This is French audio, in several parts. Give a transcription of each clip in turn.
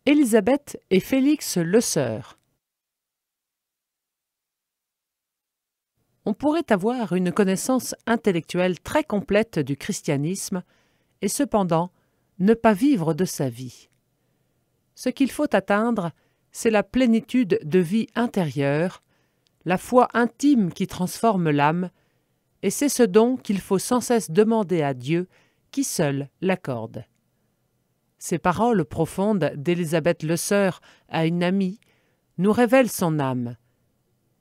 Élisabeth et Félix Lesueur. On pourrait avoir une connaissance intellectuelle très complète du christianisme et cependant ne pas vivre de sa vie. Ce qu'il faut atteindre, c'est la plénitude de vie intérieure, la foi intime qui transforme l'âme, et c'est ce don qu'il faut sans cesse demander à Dieu, qui seul l'accorde. Ces paroles profondes d'Élisabeth Lesueur à une amie nous révèlent son âme.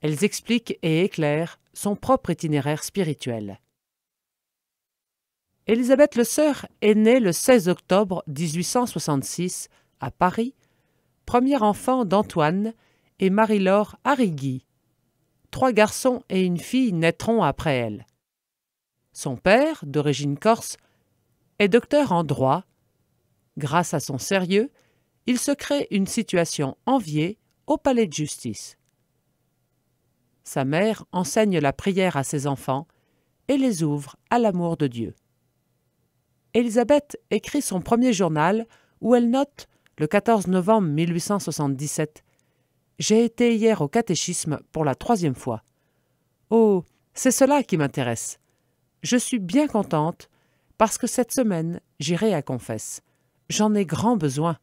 Elles expliquent et éclairent son propre itinéraire spirituel. Élisabeth Lesueur est née le 16 octobre 1866 à Paris, premier enfant d'Antoine et Marie-Laure Arrigui. 3 garçons et une fille naîtront après elle. Son père, d'origine corse, est docteur en droit. Grâce à son sérieux, il se crée une situation enviée au palais de justice. Sa mère enseigne la prière à ses enfants et les ouvre à l'amour de Dieu. Élisabeth écrit son premier journal où elle note, le 14 novembre 1877, « J'ai été hier au catéchisme pour la 3e fois. Oh, c'est cela qui m'intéresse. Je suis bien contente parce que cette semaine, j'irai à confesse. J'en ai grand besoin. »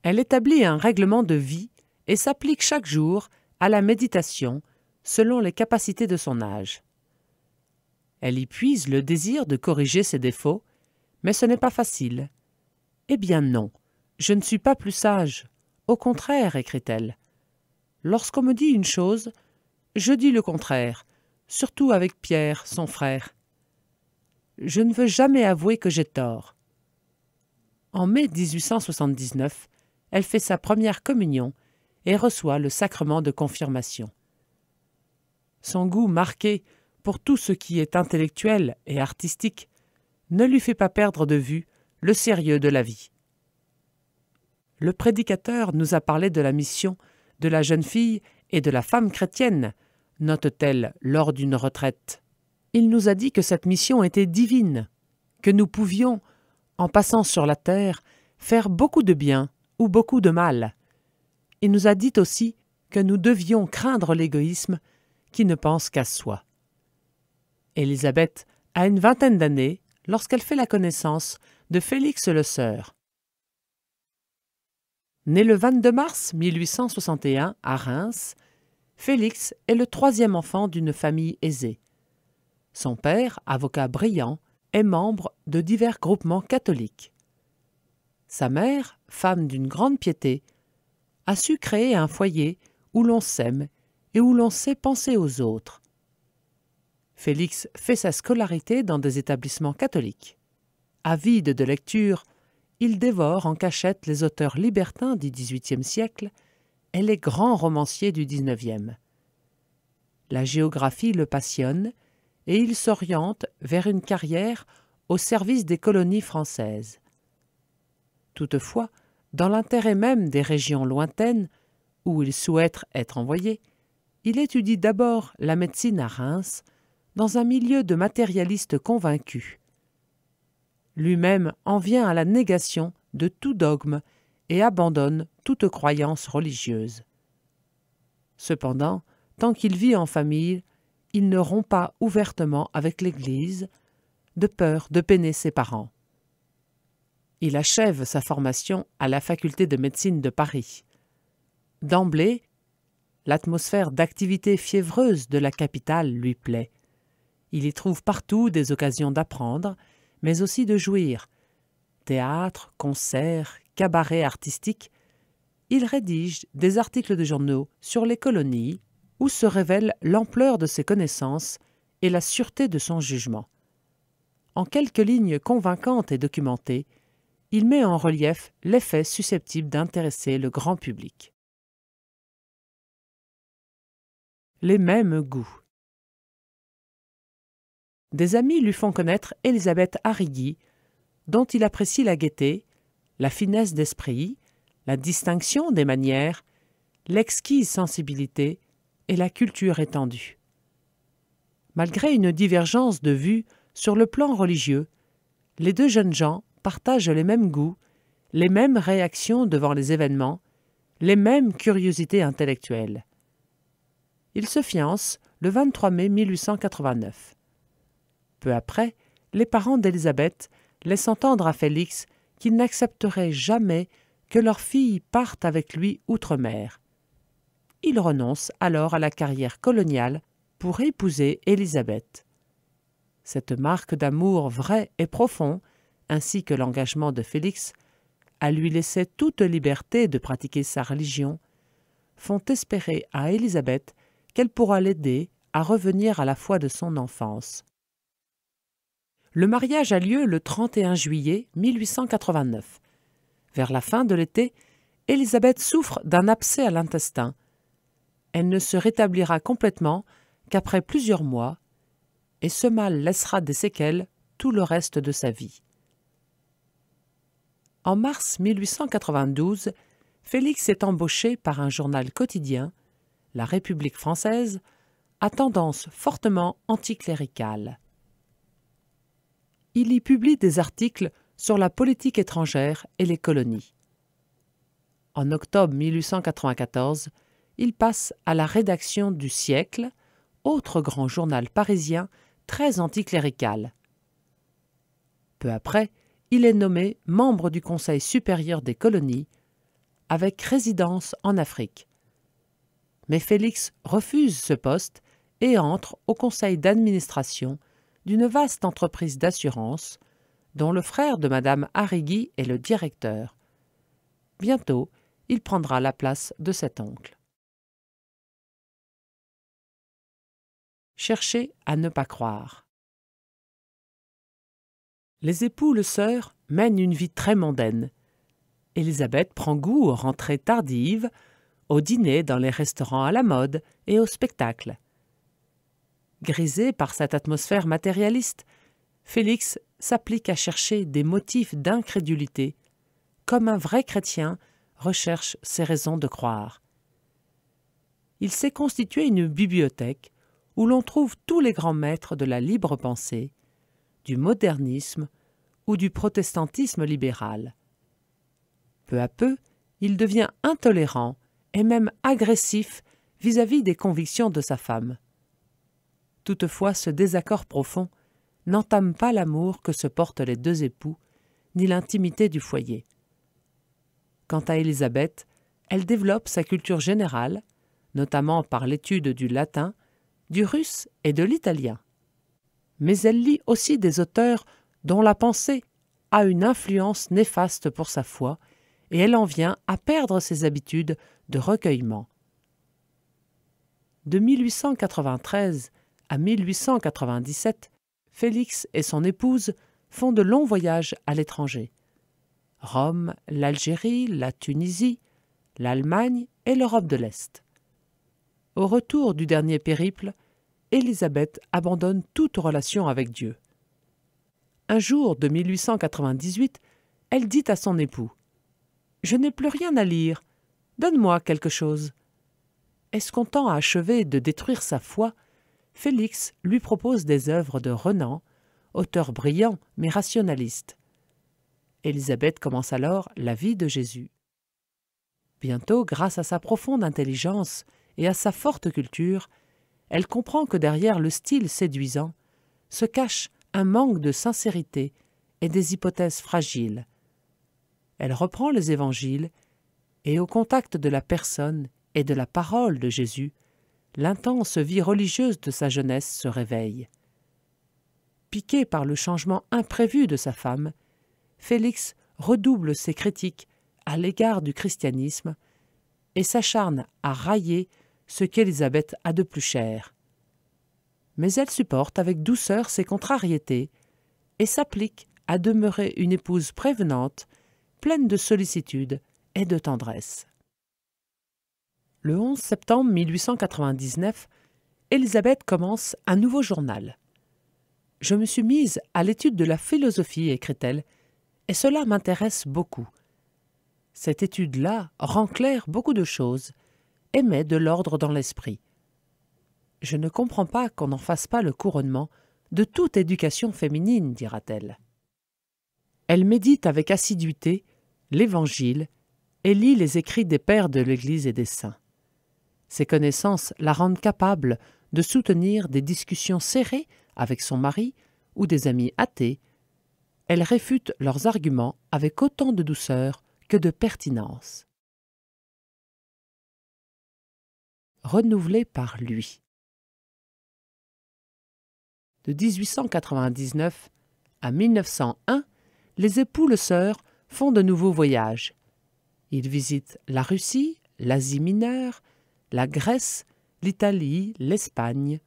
Elle établit un règlement de vie et s'applique chaque jour à la méditation selon les capacités de son âge. Elle y puise le désir de corriger ses défauts, mais ce n'est pas facile. « Eh bien non, je ne suis pas plus sage. Au contraire, écrit-elle. Lorsqu'on me dit une chose, je dis le contraire, surtout avec Pierre, son frère. Je ne veux jamais avouer que j'ai tort. » En mai 1879, elle fait sa première communion et reçoit le sacrement de confirmation. Son goût marqué pour tout ce qui est intellectuel et artistique ne lui fait pas perdre de vue le sérieux de la vie. Le prédicateur nous a parlé de la mission de la jeune fille et de la femme chrétienne, note-t-elle lors d'une retraite. Il nous a dit que cette mission était divine, que nous pouvions, en passant sur la terre, faire beaucoup de bien ou beaucoup de mal. Il nous a dit aussi que nous devions craindre l'égoïsme qui ne pense qu'à soi. Élisabeth a une 20aine d'années lorsqu'elle fait la connaissance de Félix Lesueur. Né le 22 mars 1861 à Reims, Félix est le 3e enfant d'une famille aisée. Son père, avocat brillant, est membre de divers groupements catholiques. Sa mère, femme d'une grande piété, a su créer un foyer où l'on s'aime et où l'on sait penser aux autres. Félix fait sa scolarité dans des établissements catholiques. Avide de lecture, il dévore en cachette les auteurs libertins du XVIIIe siècle et les grands romanciers du XIXe. La géographie le passionne et il s'oriente vers une carrière au service des colonies françaises. Toutefois, dans l'intérêt même des régions lointaines, où il souhaite être envoyé, il étudie d'abord la médecine à Reims, dans un milieu de matérialistes convaincus. Lui-même en vient à la négation de tout dogme et abandonne toute croyance religieuse. Cependant, tant qu'il vit en famille, il ne rompt pas ouvertement avec l'Église, de peur de peiner ses parents. Il achève sa formation à la faculté de médecine de Paris. D'emblée, l'atmosphère d'activité fiévreuse de la capitale lui plaît. Il y trouve partout des occasions d'apprendre, mais aussi de jouir. Théâtre, concerts, cabarets artistiques, il rédige des articles de journaux sur les colonies où se révèle l'ampleur de ses connaissances et la sûreté de son jugement. En quelques lignes convaincantes et documentées, il met en relief les faits susceptibles d'intéresser le grand public. Les mêmes goûts. Des amis lui font connaître Élisabeth Arrigui, dont il apprécie la gaieté, la finesse d'esprit, la distinction des manières, l'exquise sensibilité et la culture étendue. Malgré une divergence de vues sur le plan religieux, les deux jeunes gens partagent les mêmes goûts, les mêmes réactions devant les événements, les mêmes curiosités intellectuelles. Ils se fiancent le 23 mai 1889. Peu après, les parents d'Élisabeth laissent entendre à Félix qu'il n'accepterait jamais que leur fille parte avec lui outre-mer. Il renonce alors à la carrière coloniale pour épouser Élisabeth. Cette marque d'amour vrai et profond, ainsi que l'engagement de Félix, à lui laisser toute liberté de pratiquer sa religion, font espérer à Élisabeth qu'elle pourra l'aider à revenir à la foi de son enfance. Le mariage a lieu le 31 juillet 1889. Vers la fin de l'été, Élisabeth souffre d'un abcès à l'intestin. Elle ne se rétablira complètement qu'après plusieurs mois, et ce mal laissera des séquelles tout le reste de sa vie. En mars 1892, Félix est embauché par un journal quotidien, La République française, à tendance fortement anticléricale. Il y publie des articles sur la politique étrangère et les colonies. En octobre 1894, il passe à la rédaction du Siècle, autre grand journal parisien très anticlérical. Peu après, il est nommé membre du Conseil supérieur des colonies, avec résidence en Afrique. Mais Félix refuse ce poste et entre au conseil d'administration d'une vaste entreprise d'assurance, dont le frère de Madame Arrigui est le directeur. Bientôt, il prendra la place de cet oncle. Cherchez à ne pas croire. Les époux Le Sœur mènent une vie très mondaine. Élisabeth prend goût aux rentrées tardives, aux dîners dans les restaurants à la mode et aux spectacles. Grisé par cette atmosphère matérialiste, Félix s'applique à chercher des motifs d'incrédulité, comme un vrai chrétien recherche ses raisons de croire. Il s'est constitué une bibliothèque où l'on trouve tous les grands maîtres de la libre pensée, du modernisme ou du protestantisme libéral. Peu à peu, il devient intolérant et même agressif vis-à-vis des convictions de sa femme. Toutefois, ce désaccord profond n'entame pas l'amour que se portent les deux époux, ni l'intimité du foyer. Quant à Élisabeth, elle développe sa culture générale, notamment par l'étude du latin, du russe et de l'italien. Mais elle lit aussi des auteurs dont la pensée a une influence néfaste pour sa foi, et elle en vient à perdre ses habitudes de recueillement. De 1893 à 1897, Félix et son épouse font de longs voyages à l'étranger. Rome, l'Algérie, la Tunisie, l'Allemagne et l'Europe de l'Est. Au retour du dernier périple, Élisabeth abandonne toute relation avec Dieu. Un jour de 1898, elle dit à son époux « Je n'ai plus rien à lire, donne-moi quelque chose. » Escomptant achever de détruire sa foi, Félix lui propose des œuvres de Renan, auteur brillant mais rationaliste. Élisabeth commence alors la vie de Jésus. Bientôt, grâce à sa profonde intelligence et à sa forte culture, elle comprend que derrière le style séduisant se cache un manque de sincérité et des hypothèses fragiles. Elle reprend les évangiles et, au contact de la personne et de la parole de Jésus, l'intense vie religieuse de sa jeunesse se réveille. Piqué par le changement imprévu de sa femme, Félix redouble ses critiques à l'égard du christianisme et s'acharne à railler ce qu'Élisabeth a de plus cher. Mais elle supporte avec douceur ses contrariétés et s'applique à demeurer une épouse prévenante, pleine de sollicitude et de tendresse. Le 11 septembre 1899, Élisabeth commence un nouveau journal. « Je me suis mise à l'étude de la philosophie, écrit-elle, et cela m'intéresse beaucoup. Cette étude-là rend clair beaucoup de choses et met de l'ordre dans l'esprit. Je ne comprends pas qu'on n'en fasse pas le couronnement de toute éducation féminine, dira-t-elle. Elle médite avec assiduité l'Évangile et lit les écrits des pères de l'Église et des saints. Ces connaissances la rendent capable de soutenir des discussions serrées avec son mari ou des amis athées. Elle réfute leurs arguments avec autant de douceur que de pertinence. Renouvelée par lui. De 1899 à 1901, les époux Le Sœur font de nouveaux voyages. Ils visitent la Russie, l'Asie mineure, la Grèce, l'Italie, l'Espagne,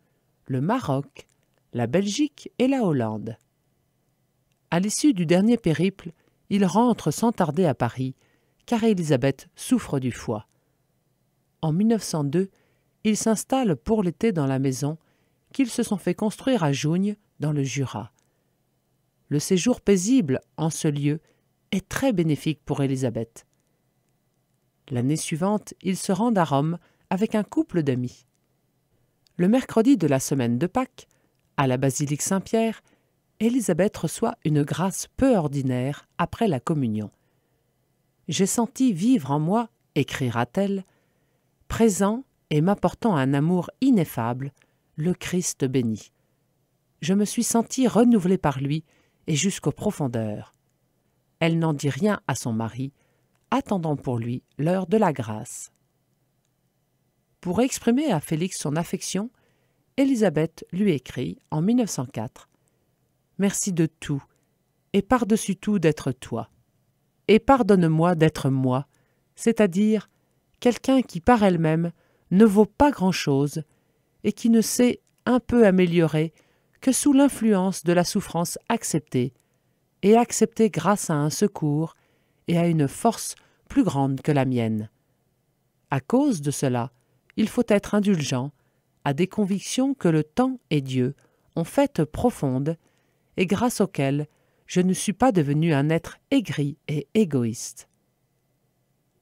le Maroc, la Belgique et la Hollande. À l'issue du dernier périple, ils rentrent sans tarder à Paris, car Élisabeth souffre du foie. En 1902, ils s'installent pour l'été dans la maison qu'ils se sont fait construire à Jougnes, dans le Jura. Le séjour paisible en ce lieu est très bénéfique pour Élisabeth. L'année suivante, ils se rendent à Rome avec un couple d'amis. Le mercredi de la semaine de Pâques, à la basilique Saint-Pierre, Élisabeth reçoit une grâce peu ordinaire après la communion. « J'ai senti vivre en moi, écrira-t-elle, présent et m'apportant un amour ineffable, le Christ béni. Je me suis sentie renouvelée par lui et jusqu'aux profondeurs. » Elle n'en dit rien à son mari, attendant pour lui l'heure de la grâce. Pour exprimer à Félix son affection, Élisabeth lui écrit en 1904 « Merci de tout, et par-dessus tout d'être toi. Et pardonne-moi d'être moi, c'est-à-dire quelqu'un qui par elle-même ne vaut pas grand-chose et qui ne s'est un peu amélioré que sous l'influence de la souffrance acceptée, et acceptée grâce à un secours et à une force plus grande que la mienne. À cause de cela, il faut être indulgent à des convictions que le temps et Dieu ont faites profondes et grâce auxquelles je ne suis pas devenu un être aigri et égoïste. »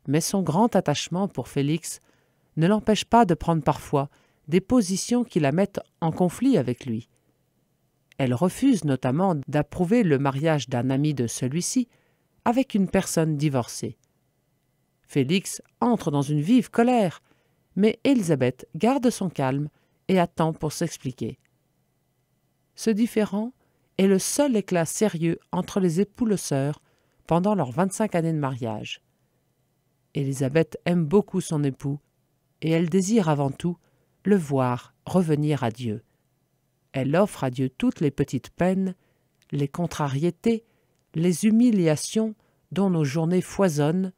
Mais son grand attachement pour Félix ne l'empêche pas de prendre parfois des positions qui la mettent en conflit avec lui. Elle refuse notamment d'approuver le mariage d'un ami de celui-ci avec une personne divorcée. Félix entre dans une vive colère, mais Élisabeth garde son calme et attend pour s'expliquer. Ce différend est le seul éclat sérieux entre les époux Le Sœur pendant leurs 25 années de mariage. Élisabeth aime beaucoup son époux et elle désire avant tout le voir revenir à Dieu. Elle offre à Dieu toutes les petites peines, les contrariétés, les humiliations dont nos journées foisonnent,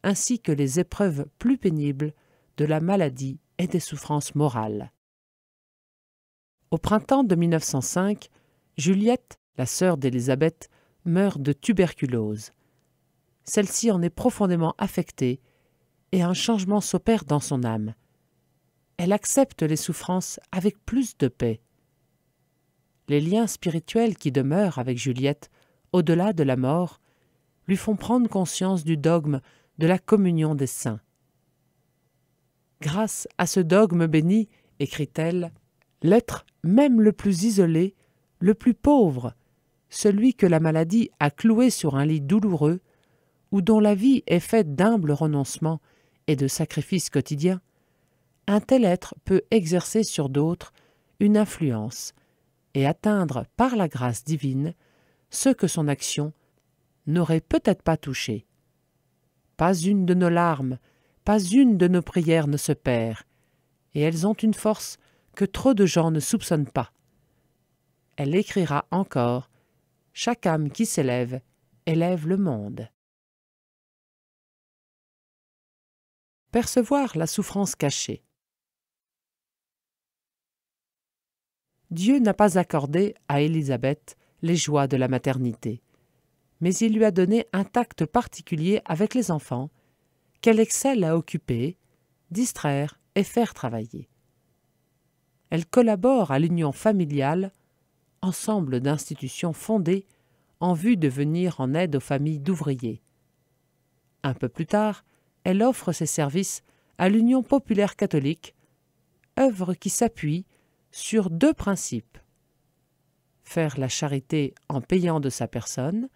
ainsi que les épreuves plus pénibles de la maladie et des souffrances morales. Au printemps de 1905, Juliette, la sœur d'Élisabeth, meurt de tuberculose. Celle-ci en est profondément affectée et un changement s'opère dans son âme. Elle accepte les souffrances avec plus de paix. Les liens spirituels qui demeurent avec Juliette, au-delà de la mort, lui font prendre conscience du dogme de la communion des saints. Grâce à ce dogme béni, écrit-elle, l'être même le plus isolé, le plus pauvre, celui que la maladie a cloué sur un lit douloureux, ou dont la vie est faite d'humbles renoncements et de sacrifices quotidiens, un tel être peut exercer sur d'autres une influence et atteindre par la grâce divine ce que son action n'aurait peut-être pas touché. Pas une de nos larmes, pas une de nos prières ne se perd, et elles ont une force que trop de gens ne soupçonnent pas. Elle écrira encore « Chaque âme qui s'élève, élève le monde. » Percevoir la souffrance cachée. Dieu n'a pas accordé à Élisabeth les joies de la maternité, mais il lui a donné un tact particulier avec les enfants qu'elle excelle à occuper, distraire et faire travailler. Elle collabore à l'union familiale, ensemble d'institutions fondées en vue de venir en aide aux familles d'ouvriers. Un peu plus tard, elle offre ses services à l'Union populaire catholique, œuvre qui s'appuie sur deux principes: faire la charité en payant de sa personne,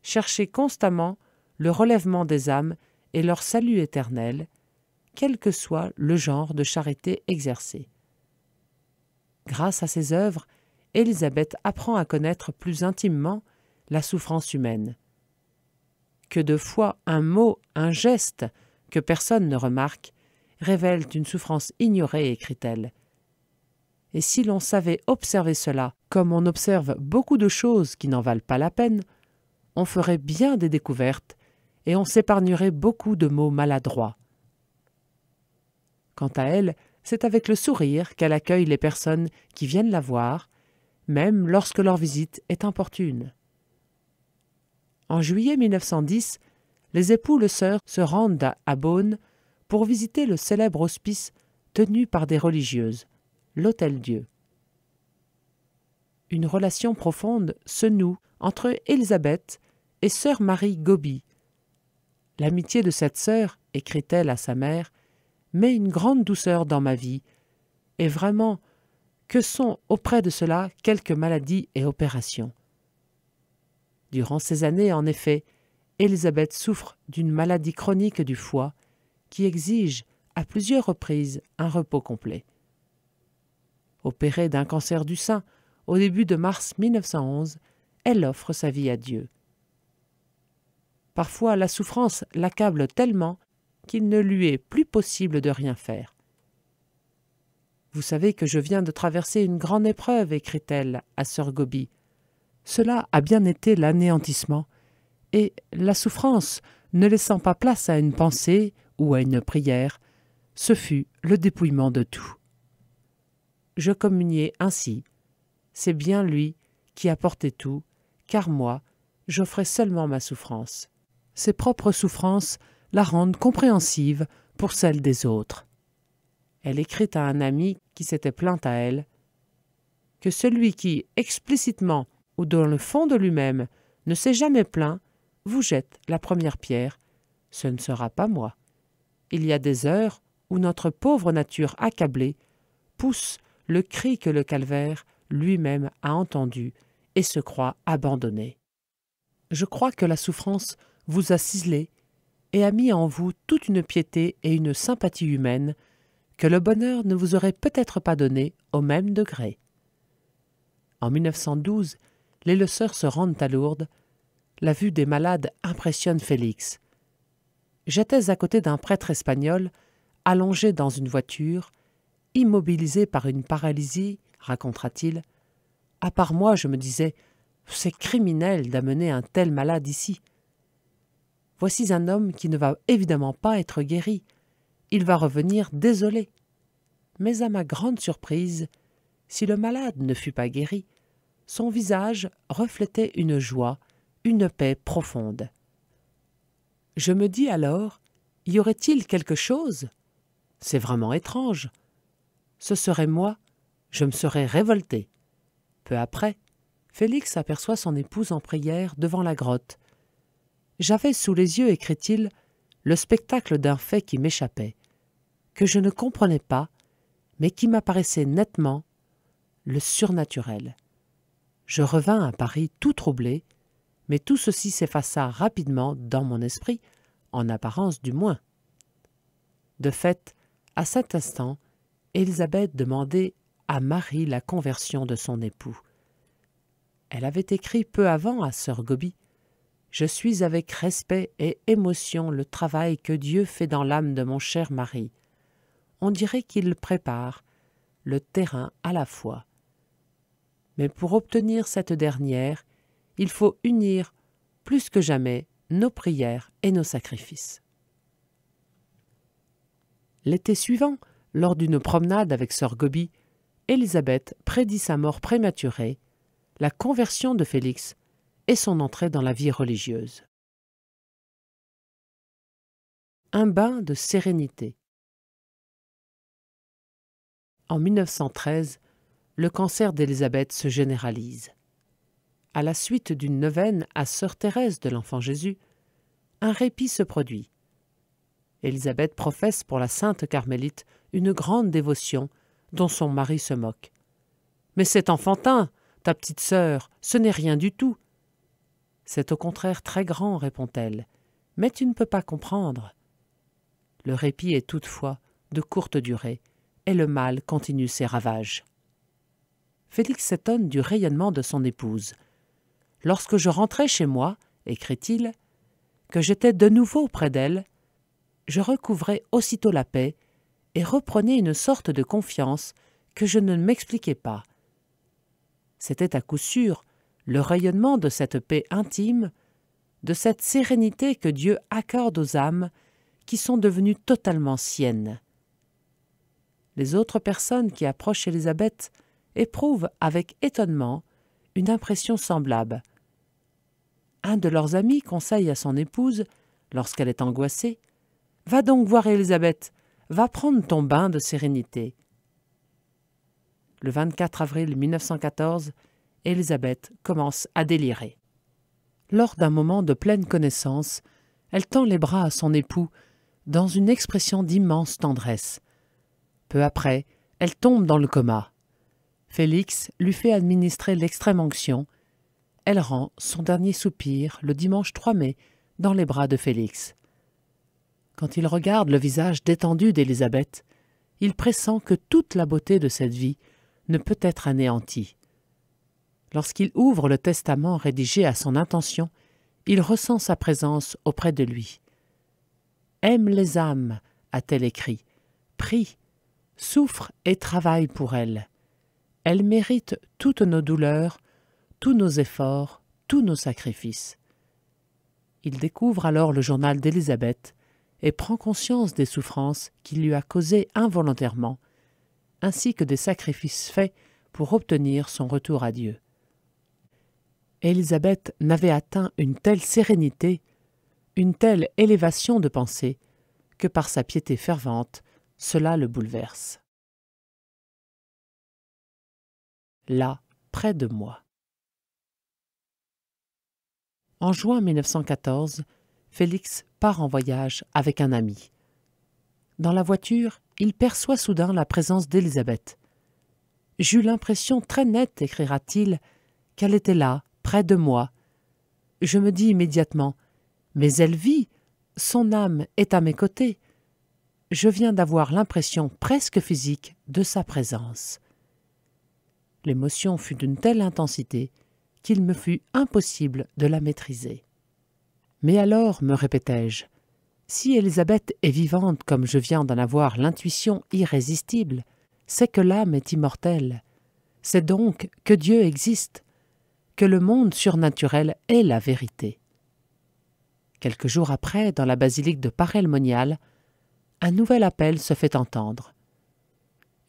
chercher constamment le relèvement des âmes et leur salut éternel, quel que soit le genre de charité exercée. Grâce à ses œuvres, Élisabeth apprend à connaître plus intimement la souffrance humaine. Que de fois un mot, un geste que personne ne remarque révèlent une souffrance ignorée, écrit-elle. Et si l'on savait observer cela, comme on observe beaucoup de choses qui n'en valent pas la peine, on ferait bien des découvertes et on s'épargnerait beaucoup de mots maladroits. Quant à elle, c'est avec le sourire qu'elle accueille les personnes qui viennent la voir, même lorsque leur visite est importune. En juillet 1910, les époux Le Sœur se rendent à Beaune pour visiter le célèbre hospice tenu par des religieuses, l'Hôtel-Dieu. Une relation profonde se noue entre Élisabeth et sœur Marie Gobi. L'amitié de cette sœur, écrit-elle à sa mère, met une grande douceur dans ma vie, et vraiment, que sont auprès de cela quelques maladies et opérations. Durant ces années, en effet, Élisabeth souffre d'une maladie chronique du foie qui exige à plusieurs reprises un repos complet. Opérée d'un cancer du sein au début de mars 1911, elle offre sa vie à Dieu. Parfois, la souffrance l'accable tellement qu'il ne lui est plus possible de rien faire. « Vous savez que je viens de traverser une grande épreuve, écrit-elle à sœur Gobi. Cela a bien été l'anéantissement, et la souffrance, ne laissant pas place à une pensée ou à une prière, ce fut le dépouillement de tout. Je communiais ainsi. C'est bien lui qui apportait tout, car moi, j'offrais seulement ma souffrance. Ses propres souffrances la rendent compréhensive pour celles des autres. » Elle écrit à un ami qui s'était plaint à elle que celui qui, explicitement ou dans le fond de lui-même, ne s'est jamais plaint, vous jette la première pierre. Ce ne sera pas moi. Il y a des heures où notre pauvre nature accablée pousse le cri que le calvaire lui-même a entendu et se croit abandonné. Je crois que la souffrance vous a ciselé et a mis en vous toute une piété et une sympathie humaine que le bonheur ne vous aurait peut-être pas donné au même degré. En 1912, les Le Sœur se rendent à Lourdes. La vue des malades impressionne Félix. J'étais à côté d'un prêtre espagnol, allongé dans une voiture, immobilisé par une paralysie, racontera-t-il. À part moi, je me disais, c'est criminel d'amener un tel malade ici. Voici un homme qui ne va évidemment pas être guéri. Il va revenir désolé. Mais à ma grande surprise, si le malade ne fut pas guéri, son visage reflétait une joie, une paix profonde. Je me dis alors, y aurait-il quelque chose? C'est vraiment étrange. Ce serait moi, je me serais révolté. Peu après, Félix aperçoit son épouse en prière devant la grotte. J'avais sous les yeux, écrit-il, le spectacle d'un fait qui m'échappait, que je ne comprenais pas, mais qui m'apparaissait nettement, le surnaturel. Je revins à Paris tout troublé, mais tout ceci s'effaça rapidement dans mon esprit, en apparence du moins. De fait, à cet instant, Élisabeth demandait à Marie la conversion de son époux. Elle avait écrit peu avant à sœur Gobi « Je suis avec respect et émotion le travail que Dieu fait dans l'âme de mon cher mari. On dirait qu'il prépare le terrain à la foi. Mais pour obtenir cette dernière, il faut unir plus que jamais nos prières et nos sacrifices. » L'été suivant, lors d'une promenade avec sœur Gobi, Élisabeth prédit sa mort prématurée, la conversion de Félix et son entrée dans la vie religieuse. Un bain de sérénité. En 1913, le cancer d'Élisabeth se généralise. À la suite d'une neuvaine à sœur Thérèse de l'Enfant Jésus, un répit se produit. Élisabeth professe pour la sainte carmélite une grande dévotion dont son mari se moque. « Mais c'est enfantin, ta petite sœur, ce n'est rien du tout. »« C'est au contraire très grand, répond-elle, Mais tu ne peux pas comprendre. Le répit est toutefois de courte durée, et le mal continue ses ravages. Félix s'étonne du rayonnement de son épouse. « Lorsque je rentrais chez moi, écrit-il, que j'étais de nouveau près d'elle, je recouvrais aussitôt la paix et reprenais une sorte de confiance que je ne m'expliquais pas. C'était à coup sûr le rayonnement de cette paix intime, de cette sérénité que Dieu accorde aux âmes qui sont devenues totalement siennes. Les autres personnes qui approchent Élisabeth éprouvent avec étonnement une impression semblable. Un de leurs amis conseille à son épouse, lorsqu'elle est angoissée, « Va donc voir Élisabeth, va prendre ton bain de sérénité. » Le 24 avril 1914, Élisabeth commence à délirer. Lors d'un moment de pleine connaissance, elle tend les bras à son époux dans une expression d'immense tendresse. Peu après, elle tombe dans le coma. Félix lui fait administrer l'extrême-onction. Elle rend son dernier soupir le dimanche 3 mai dans les bras de Félix. Quand il regarde le visage détendu d'Élisabeth, il pressent que toute la beauté de cette vie ne peut être anéantie. Lorsqu'il ouvre le testament rédigé à son intention, il ressent sa présence auprès de lui. « Aime les âmes », a-t-elle écrit, « prie, souffre et travaille pour elles. Elles méritent toutes nos douleurs, tous nos efforts, tous nos sacrifices. » Il découvre alors le journal d'Élisabeth et prend conscience des souffrances qu'il lui a causées involontairement, ainsi que des sacrifices faits pour obtenir son retour à Dieu. Élisabeth n'avait atteint une telle sérénité, une telle élévation de pensée, que par sa piété fervente, cela le bouleverse. Là, près de moi. En juin 1914, Félix part en voyage avec un ami. Dans la voiture, il perçoit soudain la présence d'Élisabeth. « J'eus l'impression très nette, écrira-t-il, qu'elle était là, près de moi. Je me dis immédiatement, mais elle vit, son âme est à mes côtés. Je viens d'avoir l'impression presque physique de sa présence. » L'émotion fut d'une telle intensité qu'il me fut impossible de la maîtriser. Mais alors, me répétai-je, si Élisabeth est vivante comme je viens d'en avoir l'intuition irrésistible, c'est que l'âme est immortelle. C'est donc que Dieu existe, que le monde surnaturel est la vérité. Quelques jours après, dans la basilique de Paray-le-Monial, un nouvel appel se fait entendre.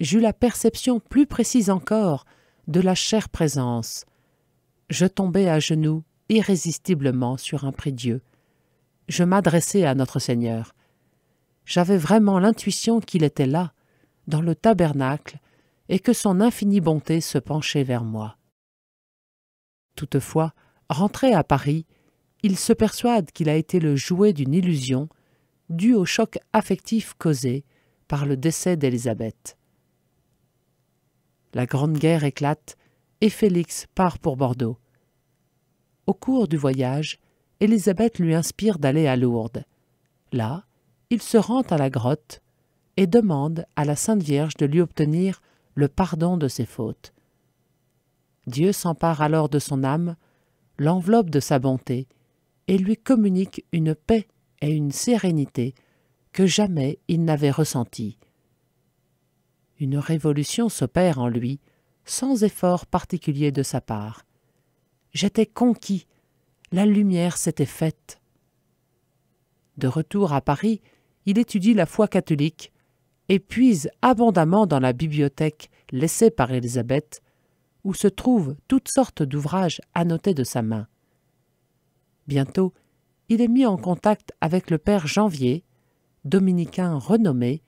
J'eus la perception plus précise encore de la chère présence. Je tombai à genoux irrésistiblement sur un prie-Dieu. Je m'adressai à notre Seigneur. J'avais vraiment l'intuition qu'il était là, dans le tabernacle, et que son infinie bonté se penchait vers moi. Toutefois, rentré à Paris, il se persuade qu'il a été le jouet d'une illusion due au choc affectif causé par le décès d'Élisabeth. La Grande Guerre éclate et Félix part pour Bordeaux. Au cours du voyage, Élisabeth lui inspire d'aller à Lourdes. Là, il se rend à la grotte et demande à la Sainte Vierge de lui obtenir le pardon de ses fautes. Dieu s'empare alors de son âme, l'enveloppe de sa bonté et lui communique une paix et une sérénité que jamais il n'avait ressenties. Une révolution s'opère en lui, sans effort particulier de sa part. J'étais conquis, la lumière s'était faite. De retour à Paris, il étudie la foi catholique et puise abondamment dans la bibliothèque laissée par Élisabeth, où se trouvent toutes sortes d'ouvrages annotés de sa main. Bientôt, il est mis en contact avec le père Janvier, dominicain renommé,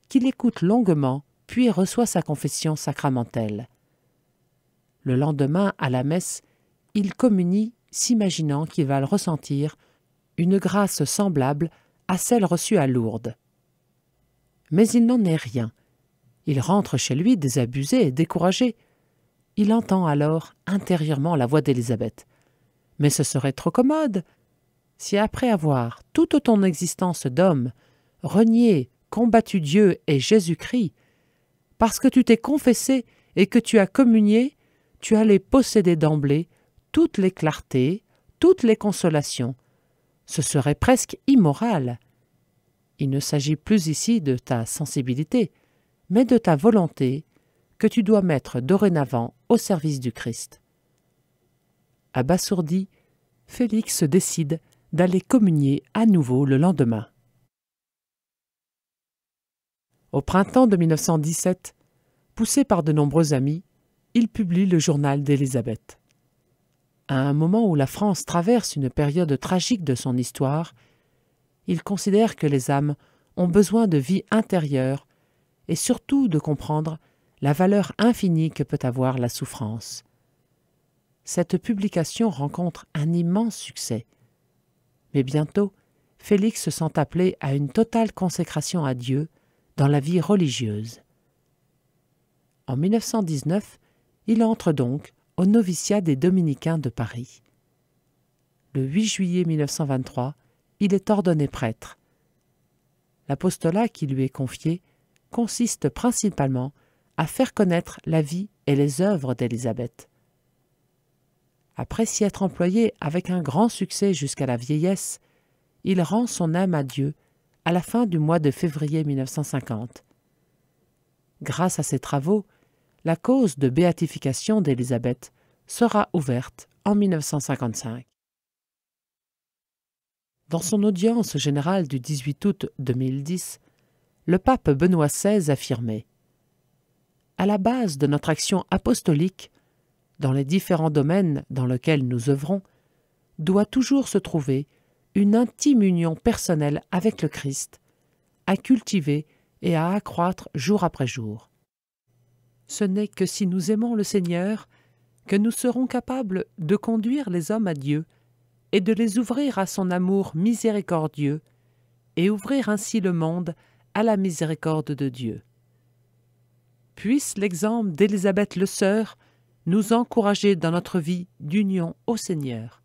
qui l'écoute longuement puis reçoit sa confession sacramentelle. Le lendemain, à la messe, il communie, s'imaginant qu'il va le ressentir, une grâce semblable à celle reçue à Lourdes. Mais il n'en est rien. Il rentre chez lui désabusé et découragé. Il entend alors intérieurement la voix d'Élisabeth. « Mais ce serait trop commode. Si après avoir toute ton existence d'homme renié, combattu Dieu et Jésus-Christ, parce que tu t'es confessé et que tu as communié, tu allais posséder d'emblée toutes les clartés, toutes les consolations, ce serait presque immoral. Il ne s'agit plus ici de ta sensibilité, mais de ta volonté que tu dois mettre dorénavant au service du Christ. Abasourdi, Félix décide d'aller communier à nouveau le lendemain. Au printemps de 1917, poussé par de nombreux amis, il publie le journal d'Élisabeth. À un moment où la France traverse une période tragique de son histoire, il considère que les âmes ont besoin de vie intérieure et surtout de comprendre la valeur infinie que peut avoir la souffrance. Cette publication rencontre un immense succès. Mais bientôt, Félix se sent appelé à une totale consécration à Dieu dans la vie religieuse. En 1919, il entre donc au noviciat des Dominicains de Paris. Le 8 juillet 1923, il est ordonné prêtre. L'apostolat qui lui est confié consiste principalement à faire connaître la vie et les œuvres d'Élisabeth. Après s'y être employé avec un grand succès jusqu'à la vieillesse, il rend son âme à Dieu à la fin du mois de février 1950. Grâce à ses travaux, la cause de béatification d'Élisabeth sera ouverte en 1955. Dans son audience générale du 18 août 2010, le pape Benoît XVI affirmait « À la base de notre action apostolique, dans les différents domaines dans lesquels nous œuvrons, doit toujours se trouver une intime union personnelle avec le Christ, à cultiver et à accroître jour après jour. Ce n'est que si nous aimons le Seigneur que nous serons capables de conduire les hommes à Dieu et de les ouvrir à son amour miséricordieux et ouvrir ainsi le monde à la miséricorde de Dieu. Puisse l'exemple d'Élisabeth le Sœur nous encourager dans notre vie d'union au Seigneur.